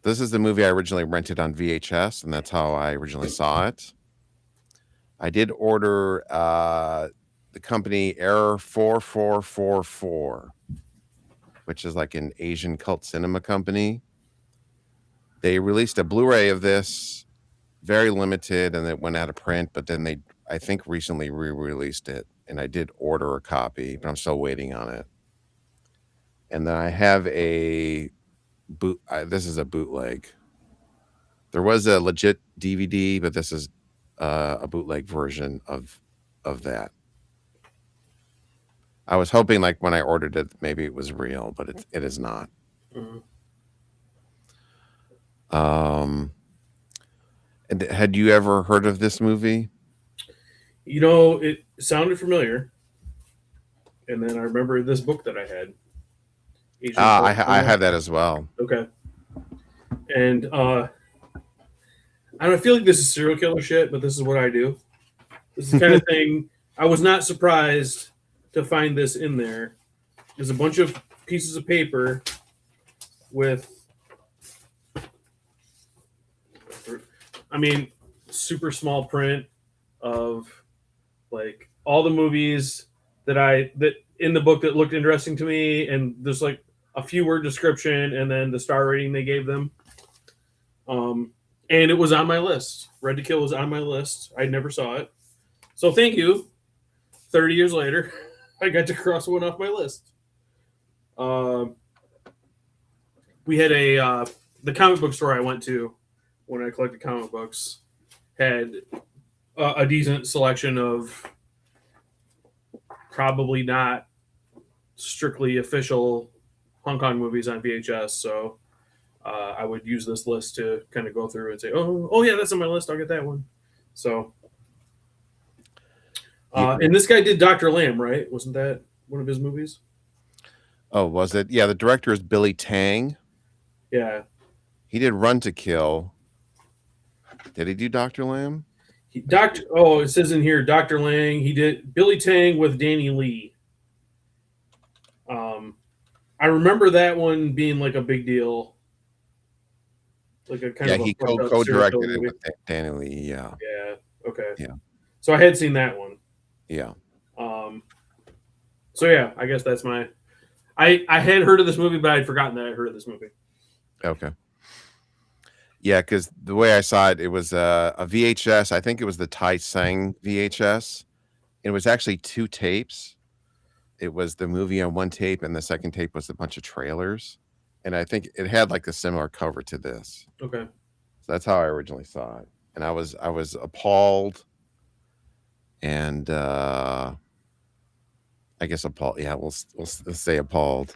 This is the movie I originally rented on VHS, and that's how I originally saw it. I did order the company Error 4444, which is like an Asian cult cinema company. They released a Blu-ray of this, very limited, and it went out of print, but then they, I think, recently re-released it, and I did order a copy, but I'm still waiting on it. And then I have a this is a bootleg. There was a legit DVD, but this is a bootleg version of that. I was hoping, like when I ordered it, maybe it was real, but it is not. Mhm. And had you ever heard of this movie? You know, it sounded familiar, and then I remember this book that I had, Asian Cult I Cinema. have that as well. Okay, and I don't feel like this is serial killer shit, but this is what I do. This is the kind of thing I was not surprised to find this in there. There's a bunch of pieces of paper with, I mean, super small print of like all the movies that in the book that looked interesting to me, and there's like a few word description and then the star rating they gave them. Um, and it was on my list. Red to Kill was on my list. I never saw it, so thank you. 30 years later, I got to cross one off my list. Um, we had the comic book store I went to when I collected comic books had a decent selection of probably not strictly official Hong Kong movies on VHS. So I would use this list to kind of go through and say, oh yeah, that's on my list. I'll get that one. So, You, and this guy did Dr. Lamb, right? Wasn't that one of his movies? oh, was it? Yeah, the director is Billy Tang. Yeah. He did Run to Kill. Did he do Dr. Lamb? It says in here, Dr. Lang. He did Billy Tang with Danny Lee. Um, I remember that one being like a big deal, like a kind Yeah, of a he fucked up serial co-directed killer it movie. with Danny Lee. Yeah, Yeah. Okay. yeah, So I had seen that one. yeah. Um, so yeah, I guess that's my. I had heard of this movie, but I'd forgotten that I heard of this movie. Okay. Yeah, because the way I saw it, it was a VHS. I think it was the Tai Seng VHS. It was actually two tapes. It was the movie on one tape, and the second tape was a bunch of trailers. And I think it had like a similar cover to this. Okay. So that's how I originally saw it. And I was appalled, and I guess appalled. Yeah, let's say appalled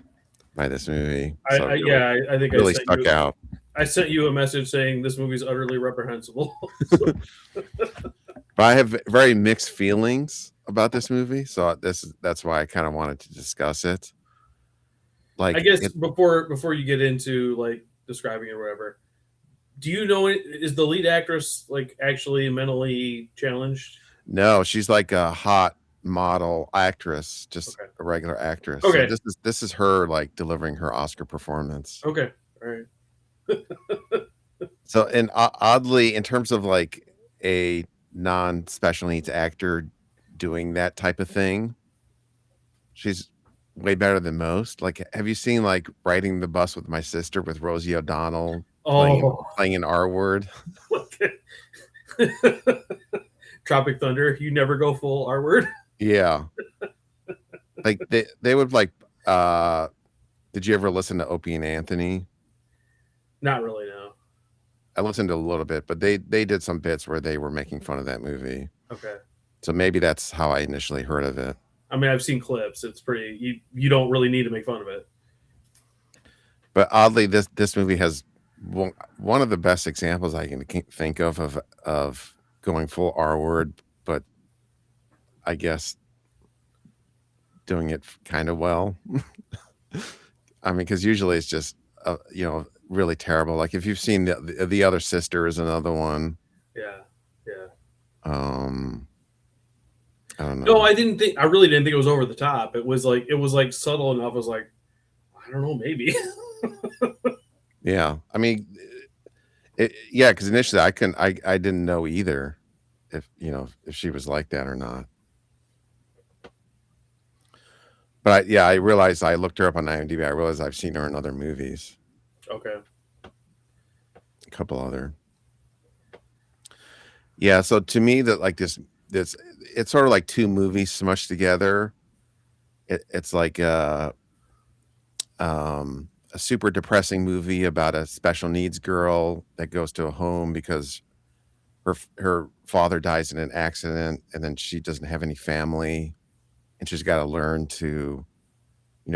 by this movie. So it really, I think really stuck out. I sent you a message saying this movie's utterly reprehensible. But I have very mixed feelings about this movie, so that's why I kind of wanted to discuss it. I Like guess it, before you get into like describing it or whatever, do you know is the lead actress like actually mentally challenged? no, she's like a hot model actress, just Okay. a regular actress. So Okay. this is her like delivering her Oscar performance. Okay. All right. So and oddly, in terms of like a non-special needs actor doing that type of thing, she's way better than most. Like, have you seen like Riding the Bus with My Sister with Rosie O'Donnell Oh. playing an R word? Tropic Thunder. You never go full R word. Yeah, like they would like. Did you ever listen to Opie and Anthony? Not really. No. I listened to a little bit, but they did some bits where they were making fun of that movie. Okay. So maybe that's how I initially heard of it. I mean, I've seen clips. It's pretty. You don't really need to make fun of it. But oddly, this movie has one of the best examples I can think of going full R word, but I guess doing it kind of well. I mean, because usually it's just really terrible. Like if you've seen the Other Sister is another one. Yeah. Yeah. Um, I don't No, know. I didn't think. I really didn't think it was over the top. It was like subtle enough. I was like, I don't know, maybe. Yeah, I mean, Yeah, because initially I didn't know either if if she was like that or not. But I realized I looked her up on IMDb. I realized I've seen her in other movies, Okay. a couple other. Yeah, so to me that like this it's sort of like two movies smushed together. It's like a super depressing movie about a special needs girl that goes to a home because her father dies in an accident, and then she doesn't have any family, and she's got to learn to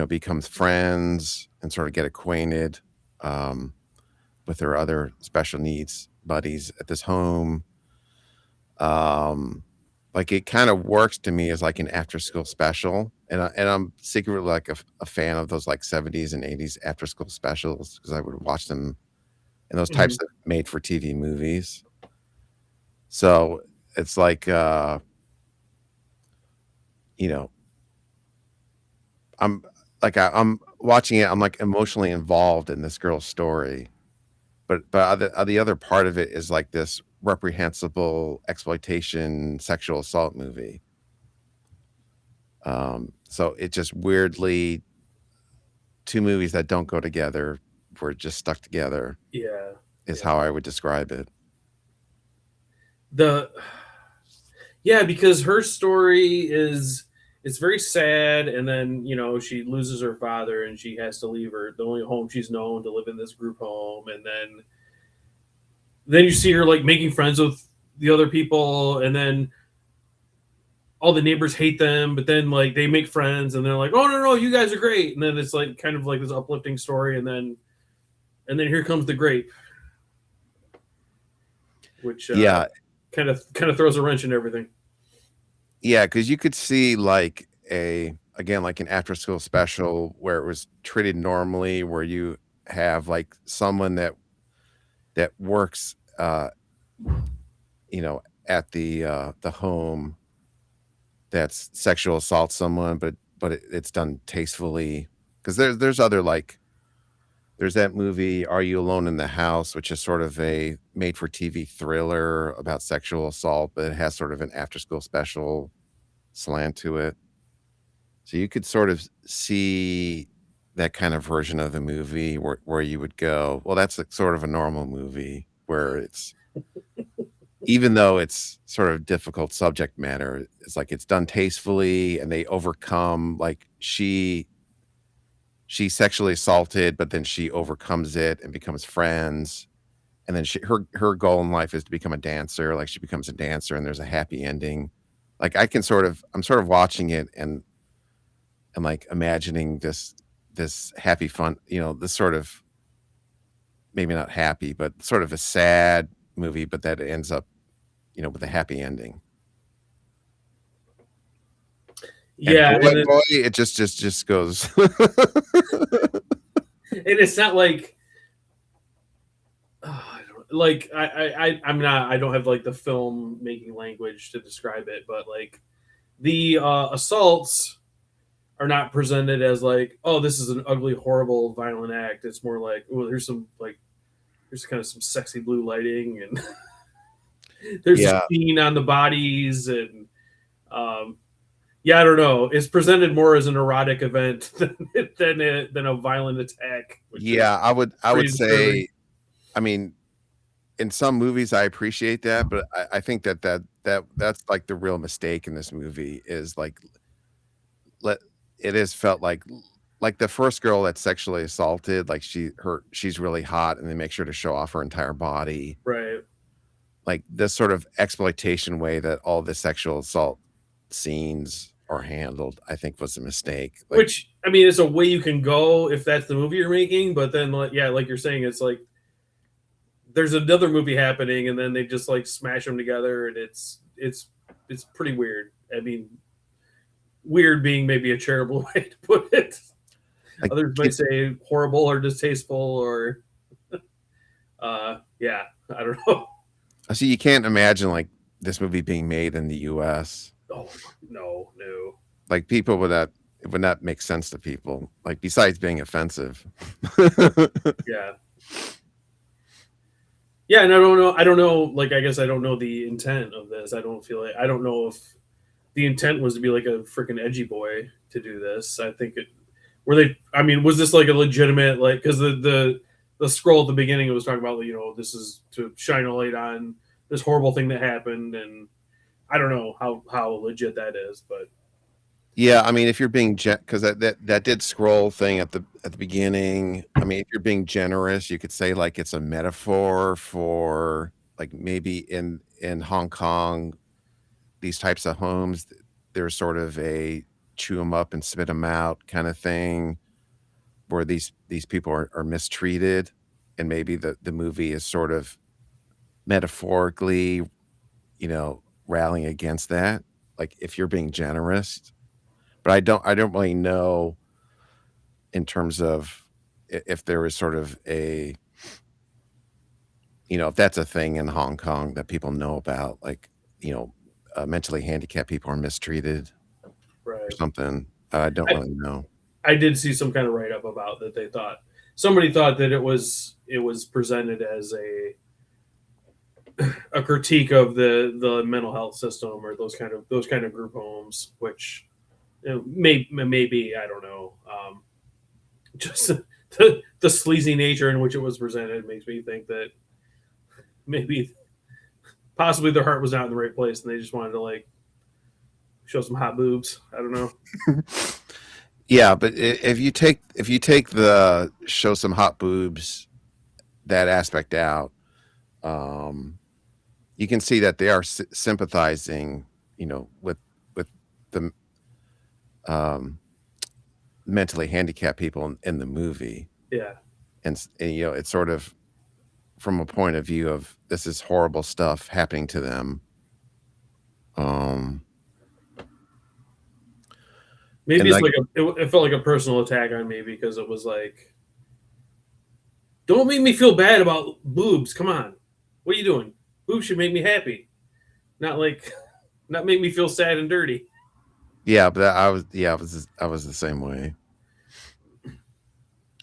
become friends and sort of get acquainted um, with her other special needs buddies at this home. Um, like it kind of works to me as like an after school special, and I'm secretly like a fan of those like 70s and 80s after school specials because I would watch them in those types Mhm. of made for TV movies. So it's like you know I'm I'm watching it. I'm like emotionally involved in this girl's story, but the other part of it is like this reprehensible exploitation sexual assault movie. So it just weirdly two movies that don't go together were just stuck together Yeah. is Yeah. how I would describe it. The Yeah, because her story is it's very sad, and then she loses her father, and she has to leave her the only home she's known to live in this group home, and then you see her like making friends with the other people, and then all the neighbors hate them, but then like they make friends, and they're like, oh no, you guys are great, and then it's like kind of like this uplifting story, and then here comes the grape, which Yeah, kind of throws a wrench in everything. yeah, because you could see like a again like an after school special where it was treated normally, where you have like someone that works at the home that's sexual assault someone, but it's done tastefully. Because there's other like there's that movie Are You Alone in the House, which is sort of a made for TV thriller about sexual assault, but it has sort of an after school special slant to it. So you could sort of see that kind of version of the movie where you would go, well, that's like sort of a normal movie where it's even though it's sort of difficult subject matter, it's like it's done tastefully and they overcome like she's sexually assaulted, but then she overcomes it and becomes friends. And then her goal in life is to become a dancer. Like she becomes a dancer and there's a happy ending. Like I'm sort of watching it and like imagining this happy fun, this sort of maybe not happy, but sort of a sad movie, but that ends up, with a happy ending. And Yeah, boy, and then boy, it just goes. and it's not like I don't like I'm not I don't have like the film making language to describe it, but like the assaults are not presented as like, oh, this is an ugly, horrible, violent act. It's more like, oh, here's kind of some sexy blue lighting, and there's a Yeah, scene on the bodies, and um, yeah, I don't know. It's presented more as an erotic event than a violent attack, which is yeah, I would pretty disturbing. say, I mean, in some movies I appreciate that, but I think that's like the real mistake in this movie is like let it is felt like the first girl that's sexually assaulted, like she's really hot and they make sure to show off her entire body. Right. Like this sort of exploitation way that all the sexual assault scenes are handled, I think was a mistake. Like Which I mean, it's a way you can go if that's the movie you're making, but then like yeah, like you're saying, it's like there's another movie happening, and then they just like smash them together, and it's pretty weird. I mean, weird being maybe a charitable way to put it. like Others might say horrible or distasteful or yeah, I don't know. I see you can't imagine like this movie being made in the US. Oh no, no. Like people would not it would not make sense to people. Like besides being offensive. Yeah. Yeah, and I don't know. I don't know. Like, I guess I don't know the intent of this. I don't feel like I don't know if the intent was to be like a freaking edgy boy to do this. I think it were they. I mean, was this like a legitimate like because the scroll at the beginning it was talking about this is to shine a light on this horrible thing that happened, and I don't know how legit that is, but Yeah, I mean, if you're being because that did scroll thing at the beginning. I mean, if you're being generous, you could say like it's a metaphor for like maybe in Hong Kong, these types of homes, there's sort of a chew them up and spit them out kind of thing, where these people are mistreated, and maybe the movie is sort of metaphorically, rallying against that. Like if you're being generous, but I don't really know in terms of if there is sort of a, if that's a thing in Hong Kong that people know about, like, mentally handicapped people are mistreated or right. something. I don't I, really know. I did see some kind of write up about that. They thought somebody thought that it was presented as a critique of the mental health system or those kind of group homes, which maybe I don't know. Just the sleazy nature in which it was presented makes me think that maybe possibly their heart was not in the right place and they just wanted to like show some hot boobs. I don't know. Yeah, but if you take the show some hot boobs, that aspect out, um, you can see that they are sympathizing, with the um, mentally handicapped people in the movie, Yeah. and it's sort of from a point of view of this is horrible stuff happening to them. Um, Maybe and it's like, like it felt like a personal attack on me because it was like, don't make me feel bad about boobs. Come on, what are you doing? Boobs should make me happy, not like not make me feel sad and dirty. yeah, but I was the same way.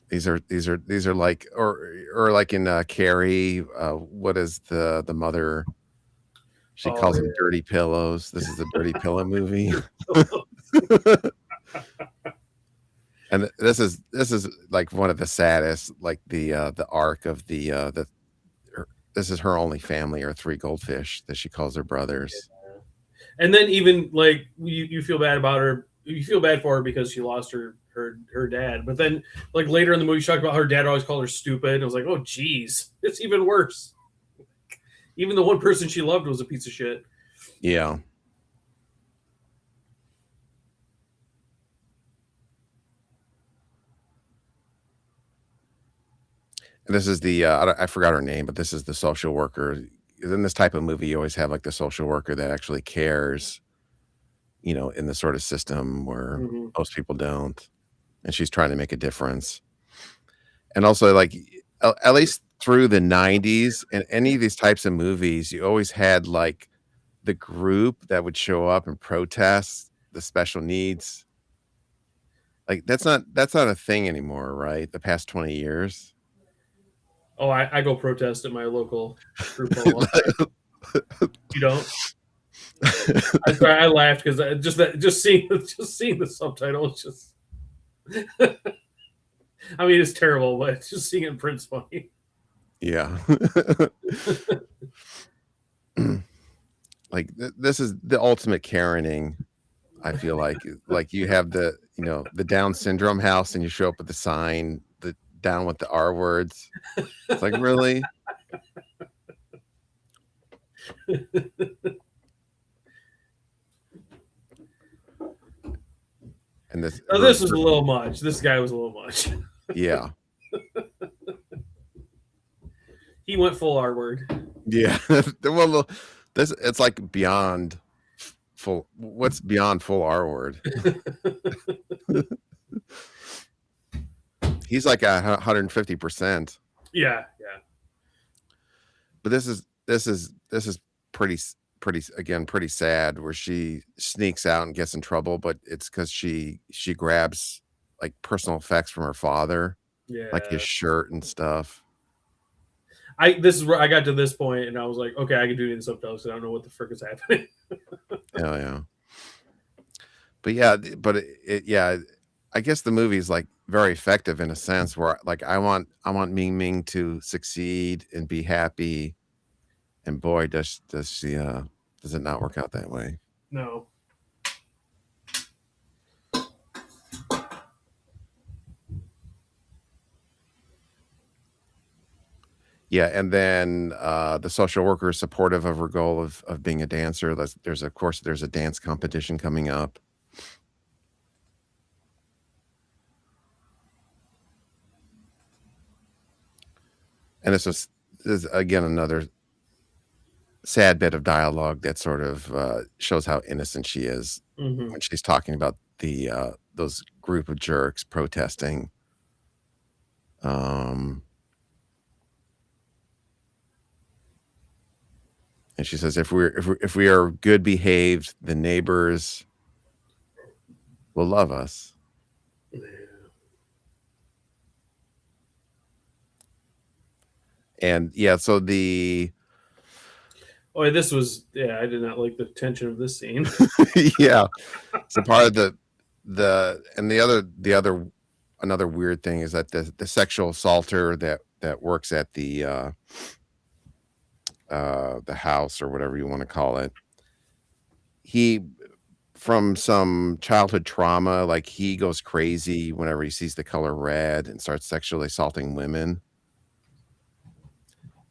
These are like or like in Carrie, what is the mother? She Oh calls them dirty pillows. This is a dirty pillow movie. yeah. And this is like one of the saddest, like the arc of this is her only family are three goldfish that she calls her brothers. And then even like you feel bad about her, you feel bad for her because she lost her dad. But then like later in the movie, she talked about her dad always called her stupid. I was like, oh geez, it's even worse. Even the one person she loved was a piece of shit. Yeah. And this is the I forgot her name, but this is the social worker. In this type of movie, you always have like the social worker that actually cares, in the sort of system where Mm-hmm. most people don't, and she's trying to make a difference. And also, like, at least through the 90s, in any of these types of movies, you always had like the group that would show up and protest the special needs. Like that's not a thing anymore, right? The past 20 years. Oh, I go protest at my local group home all the time. You don't? I laughed because just seeing the subtitle is just. I mean, it's terrible, but just seeing it in print's funny. Yeah. Like this is the ultimate Karening. I feel like you have the Down syndrome house, and you show up with the sign, the down with the R words. It's like, really? And This was a little much. This guy was a little much. Yeah. He went full R word. Yeah. Well, this it's like beyond full. What's beyond full R word? He's like 150%. Yeah, yeah. But this is pretty again pretty sad, where she sneaks out and gets in trouble, but it's because she grabs like personal effects from her father, like his Yeah. shirt and stuff. this is where I got to this point, and I was like, okay, I can do it in subtitles. I don't know what the frick is happening. Yeah. But yeah, yeah, I guess the movie's like very effective in a sense where like I want Ming Ming to succeed and be happy, and boy does she does it not work out that way. No. Yeah, and then the social worker is supportive of her goal of being a dancer. There's of course there's a dance competition coming up. And this is again another sad bit of dialogue that sort of shows how innocent she is Hmm. when she's talking about the those group of jerks protesting. Um, and she says, if we are good behaved, the neighbors will love us. And yeah, so the Oh, this was I did not like the tension of this scene. yeah, so part of the and the other another weird thing is that the sexual assaulter that works at the house or whatever you want to call it, he from some childhood trauma, like he goes crazy whenever he sees the color red and starts sexually assaulting women.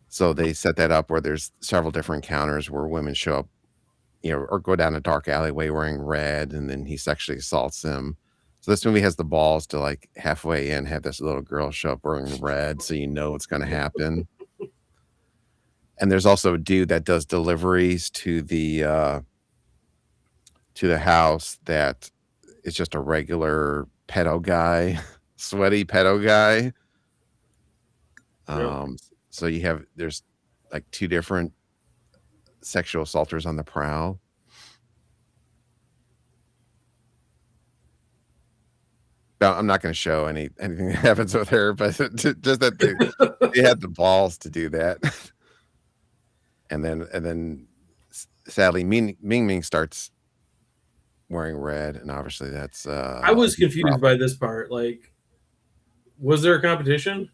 So they set that up where there's several different encounters where women show up, or go down a dark alleyway wearing red, and then he sexually assaults them. So this movie has the balls to like halfway in have this little girl show up wearing red, so you know what's going to happen. And there's also a dude that does deliveries to the house that is just a regular pedo guy, sweaty pedo guy. Yep. So there's like two different sexual assaulters on the prowl. No, I'm not going to show anything that happens with her, but just that they had the balls to do that. And then sadly, Ming Ming starts wearing red, and obviously that's I was confused by this part. Like, was there a competition,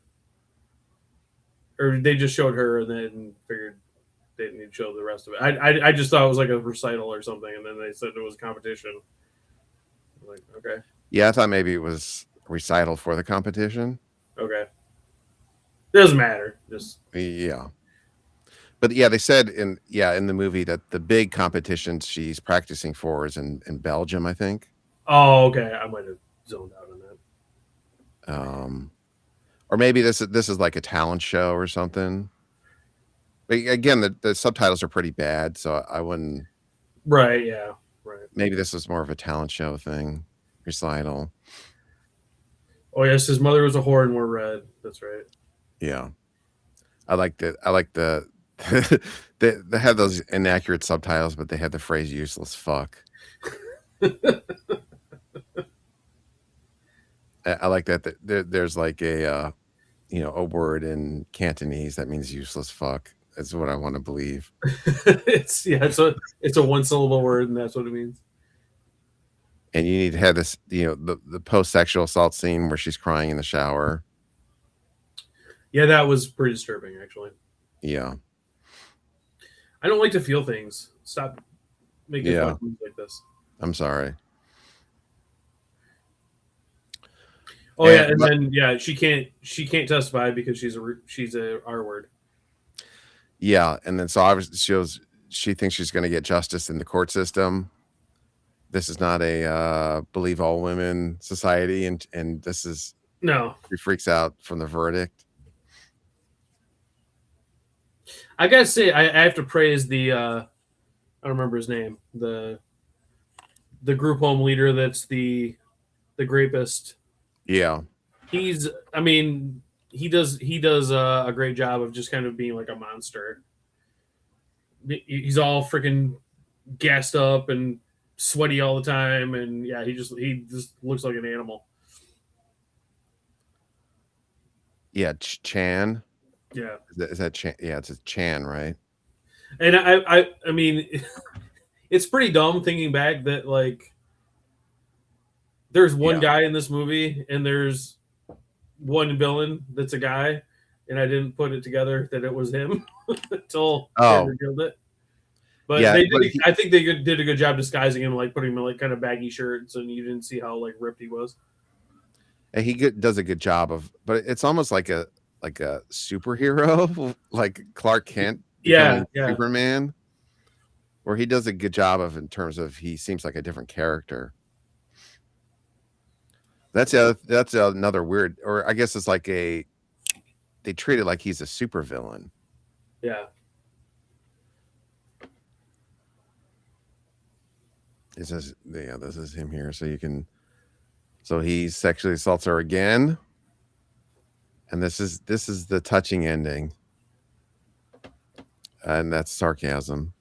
or they just showed her and then figured they didn't need to show the rest of it? I just thought it was like a recital or something, and then they said it was a competition. I'm like, okay, Yeah, I thought maybe it was recital for the competition. okay, doesn't matter. Just Yeah. But yeah, they said in the movie that the big competition she's practicing for is in Belgium, I think. oh, okay, I might have zoned out on that. Or maybe this is like a talent show or something. But again, the subtitles are pretty bad, so I wouldn't. Right? Yeah. Right. Maybe this is more of a talent show thing, recital. Oh yes, his mother was a whore and wore red. That's right. Yeah, I like the they have those inaccurate subtitles, but they have the phrase "useless fuck." I like that. There's like a a word in Cantonese that means useless fuck. That's what I want to believe. It's a one syllable word, and that's what it means. And you need to have this, the post sexual assault scene where she's crying in the shower. Yeah, that was pretty disturbing, actually. Yeah. I don't like to feel things. Stop making Yeah. fun of movies like this. I'm sorry. Oh yeah, and then she can't testify because she's a R word. Yeah, and then so obviously she thinks she's going to get justice in the court system. This is not a believe all women society, and this is No, she freaks out from the verdict. I gotta say I have to praise the I don't remember his name, the group home leader that's the rapist. Yeah. I mean he does a great job of just kind of being like a monster. He's all freaking gassed up and sweaty all the time, and yeah, he just looks like an animal. Yeah, Chan. Yeah, Is that Chan? Yeah, it's a Chan, right? and I mean, it's pretty dumb thinking back that like there's one Yeah. guy in this movie and there's one villain that's a guy, and I didn't put it together that it was him until they Oh, revealed it. But yeah, they but did. I think they did a good job disguising him, like putting him in like kind of baggy shirts, and you didn't see how like ripped he was. does a good job of, but it's almost like a superhero, like Clark Kent Yeah, becoming yeah, Superman, where he does a good job of in terms of he seems like a different character. That's another weird, or I guess it's like they treat it like he's a supervillain. yeah. This is him here. So he sexually assaults her again, and this is the touching ending, and that's sarcasm.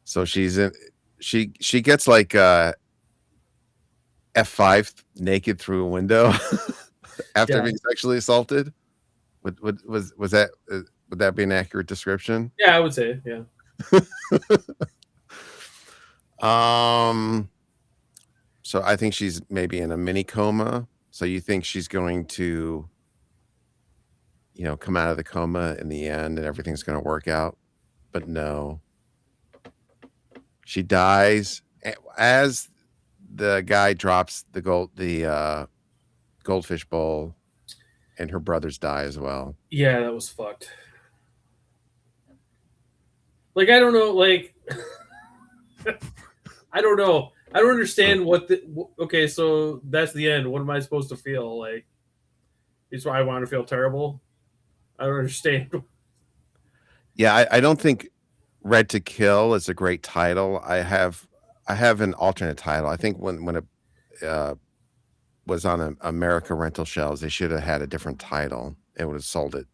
So she gets like F5 naked through a window after Yeah. being sexually assaulted. Was that would that be an accurate description? Yeah, I would say, yeah. So I think she's maybe in a mini coma. So you think she's going to, come out of the coma in the end and everything's going to work out? But no. She dies as the guy drops the goldfish bowl, and her brothers die as well. Yeah, that was fucked. Like, I don't know, like, I don't know. I don't understand okay, so that's the end. What am I supposed to feel? Like, is why I want to feel terrible? I don't understand. Yeah, I don't think Red to Kill is a great title. I have an alternate title. I think when it was on America rental shelves, they should have had a different title. It would have sold it,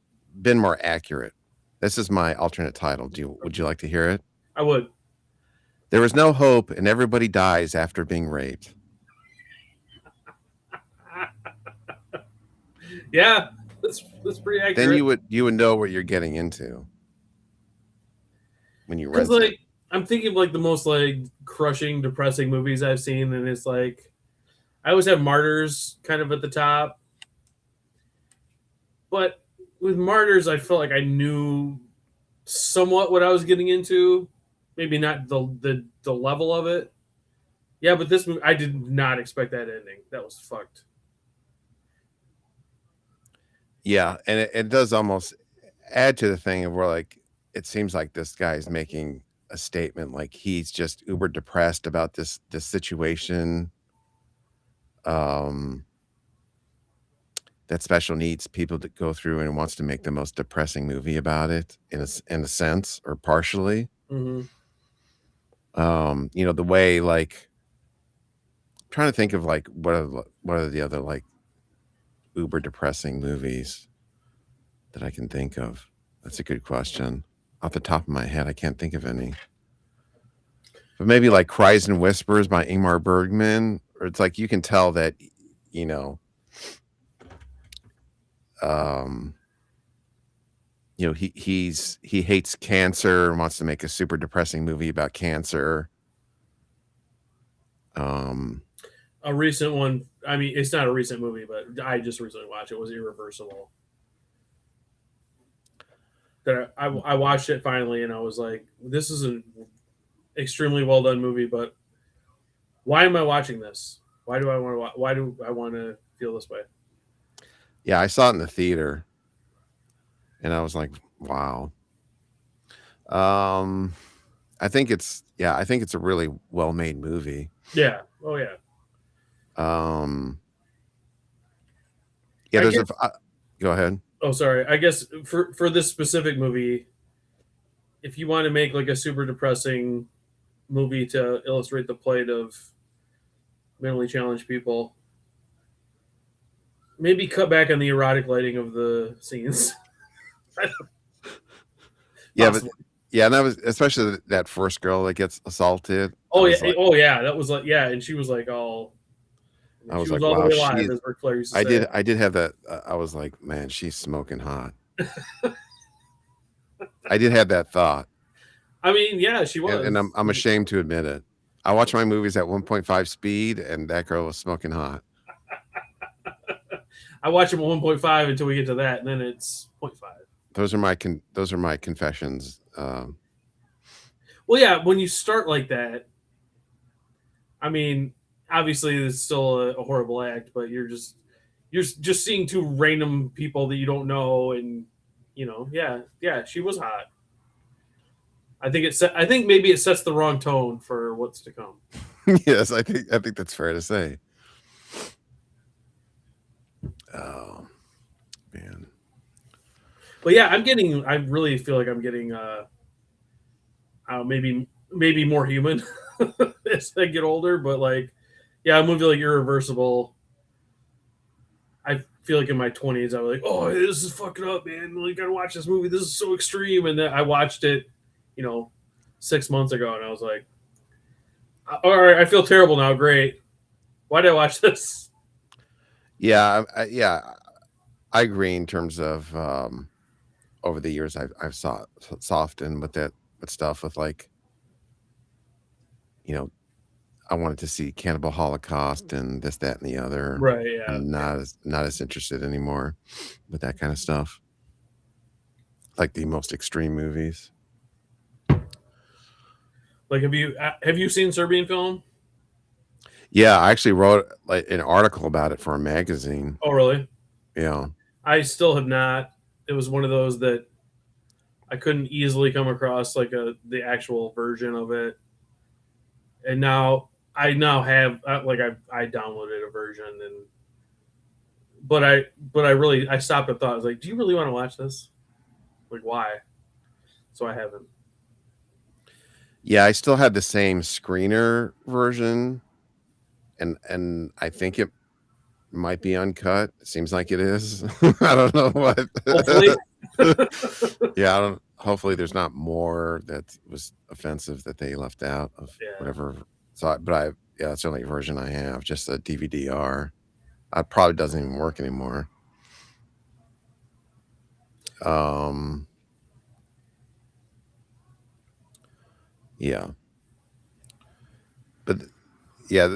been more accurate. This is my alternate title. Would you like to hear it? I would. There is no hope, and everybody dies after being raped. Yeah, that's pretty accurate. Then you would know what you're getting into when you rent Because it. like I'm thinking of like the most like crushing, depressing movies I've seen, and it's like I always have Martyrs kind of at the top, but with Martyrs, I felt like I knew somewhat what I was getting into, maybe not the level of it. Yeah, but this movie, I did not expect that ending. That was fucked. Yeah, and it does almost add to the thing of where like it seems like this guy is making a statement, like he's just uber depressed about this situation. That special needs people to go through and wants to make the most depressing movie about it in a sense or partially. Mm-hmm. The way like I'm trying to think of like what are the other like uber depressing movies that I can think of. That's a good question. Off the top of my head, I can't think of any. But maybe like Cries and Whispers by Ingmar Bergman, or it's like you can tell that, you know, he hates cancer and wants to make a super depressing movie about cancer. A recent one. I mean, it's not a recent movie, but I just recently watched it. Was Irreversible. That I watched it finally, and I was like, "This is an extremely well done movie." But why am I watching this? Why do I want to? Why do I want to feel this way? Yeah, I saw it in the theater, and I was like, "Wow." I think it's a really well made movie. Yeah. Oh yeah. Yeah, I there's guess, go ahead. oh, sorry. I guess for this specific movie, if you want to make like a super depressing movie to illustrate the plight of mentally challenged people, maybe cut back on the erotic lighting of the scenes. Yeah, but yeah, and that was especially that first girl that gets assaulted. Oh yeah, like, oh yeah, that was like, yeah, and she was like all I was She was like, all the wow, way alive, as Ric Flair used to say. I did have that. I was like, man, she's smoking hot. I did have that thought. I mean, yeah, she was. And I'm ashamed to admit it. I watch my movies at 1.5 speed, and that girl was smoking hot. I watch them at 1.5 until we get to that, and then it's 0.5. Those are my confessions. Well, yeah, when you start like that, I mean, obviously it's still a horrible act, but you're just seeing two random people that you don't know, and yeah, she was hot. I think maybe it sets the wrong tone for what's to come. Yes, I think that's fair to say. Oh man. But yeah, I really feel like I'm getting maybe more human as I get older, but like, yeah, a movie like Irreversible, I feel like in my 20s I was like, oh, this is fucking up, man, like, gotta watch this movie, this is so extreme. And then I watched it 6 months ago, and I was like, all right, I feel terrible now. Great. Why did I watch this? Yeah, I agree in terms of over the years I've softened with stuff with like, I wanted to see Cannibal Holocaust and this, that, and the other. Right, yeah. I'm not as interested anymore with that kind of stuff. Like the most extreme movies. Like, have you seen Serbian Film? Yeah, I actually wrote like an article about it for a magazine. Oh, really? Yeah. I still have not. It was one of those that I couldn't easily come across like the actual version of it. And now I have I downloaded a version, but I stopped and thought, I was like, do you really want to watch this? Like, why? So I haven't. Yeah, I still had the same screener version, and I think it might be uncut. It seems like it is. I don't know what. Hopefully. Yeah, hopefully there's not more that was offensive that they left out of whatever. So, that's the only version I have, just a DVD-R. It probably doesn't even work anymore. Yeah. But yeah,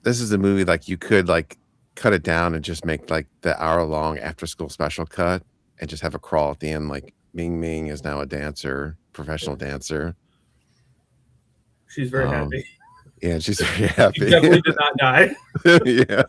this is a movie like you could like cut it down and just make like the hour-long after-school special cut and just have a crawl at the end like Ming Ming is now a dancer, professional dancer. She's very happy. Yeah, she's very happy. She definitely did not die. Yeah.